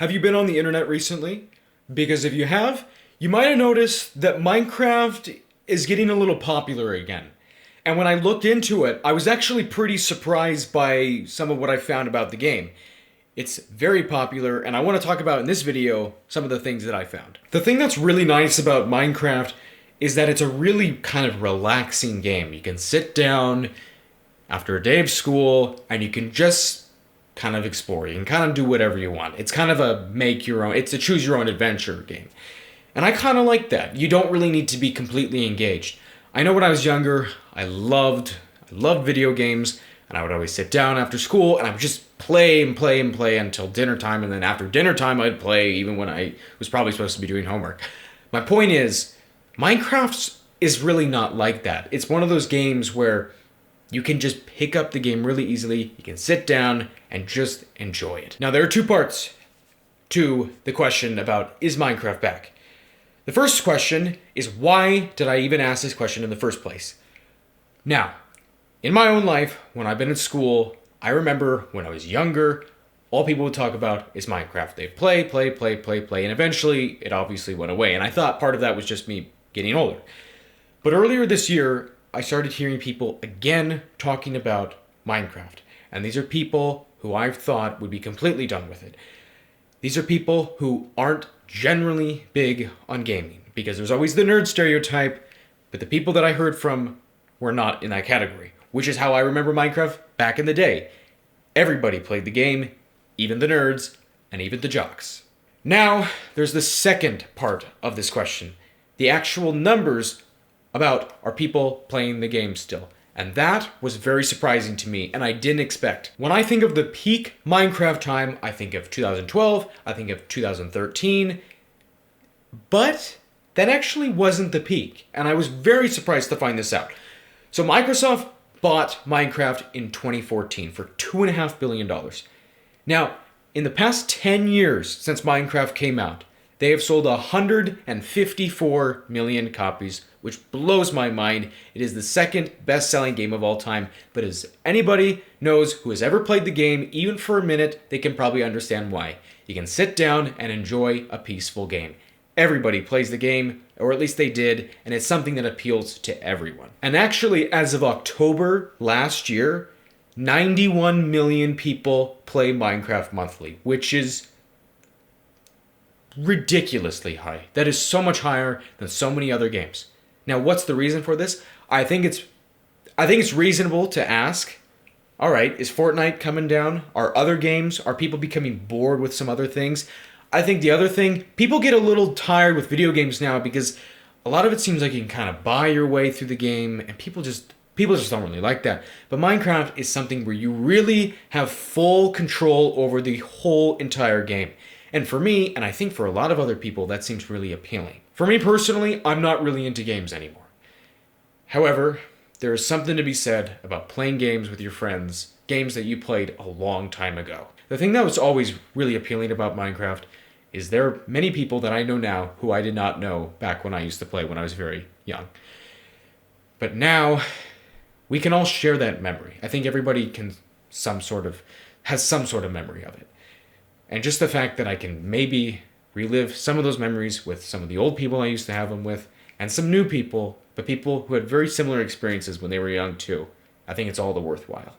Have you been on the internet recently? Because if you have, you might have noticed that Minecraft is getting a little popular again. And when I looked into it, I was actually pretty surprised by some of what I found about the game. It's very popular, and I want to talk about in this video some of the things that I found. The thing that's really nice about Minecraft is that it's a really kind of relaxing game. You can sit down after a day of school, and you can just kind of explore. You can kind of do whatever you want. It's kind of a make your own, it's a choose your own adventure game. And I kind of like that. You don't really need to be completely engaged. I know when I was younger, I loved video games, and I would always sit down after school and I would just play and play and play until dinner time, and then after dinner time I'd play even when I was probably supposed to be doing homework. My point is, Minecraft is really not like that. It's one of those games where you can just pick up the game really easily, you can sit down and just enjoy it. Now there are two parts to the question about, is Minecraft back? The first question is, why did I even ask this question in the first place? Now, in my own life, when I've been in school, I remember when I was younger, all people would talk about is Minecraft. They'd play, and eventually it obviously went away. And I thought part of that was just me getting older. But earlier this year, I started hearing people again talking about Minecraft. And these are people who I thought would be completely done with it. These are people who aren't generally big on gaming, because there's always the nerd stereotype, but the people that I heard from were not in that category, which is how I remember Minecraft back in the day. Everybody played the game, even the nerds, and even the jocks. Now, there's the second part of this question. The actual numbers about, are people playing the game still? And that was very surprising to me, and I didn't expect. When I think of the peak Minecraft time, I think of 2012, I think of 2013, but that actually wasn't the peak, and I was very surprised to find this out. So Microsoft bought Minecraft in 2014 for $2.5 billion. Now, in the past 10 years since Minecraft came out, they have sold 154 million copies, which blows my mind. It is the second best-selling game of all time, but as anybody knows who has ever played the game, even for a minute, they can probably understand why. You can sit down and enjoy a peaceful game. Everybody plays the game, or at least they did, and it's something that appeals to everyone. And actually, as of October last year, 91 million people play Minecraft monthly, which is ridiculously high. That is so much higher than so many other games. Now, what's the reason for this? I think it's reasonable to ask, all right, is Fortnite coming down? Are people becoming bored with some other things? I think the other thing, people get a little tired with video games now because a lot of it seems like you can kind of buy your way through the game, and people just don't really like that. But Minecraft is something where you really have full control over the whole entire game. And for me, and I think for a lot of other people, that seems really appealing. For me personally, I'm not really into games anymore. However, there is something to be said about playing games with your friends, games that you played a long time ago. The thing that was always really appealing about Minecraft is there are many people that I know now who I did not know back when I used to play when I was very young. But now, we can all share that memory. I think everybody has some sort of memory of it. And just the fact that I can maybe relive some of those memories with some of the old people I used to have them with, and some new people, but people who had very similar experiences when they were young too, I think it's all the worthwhile.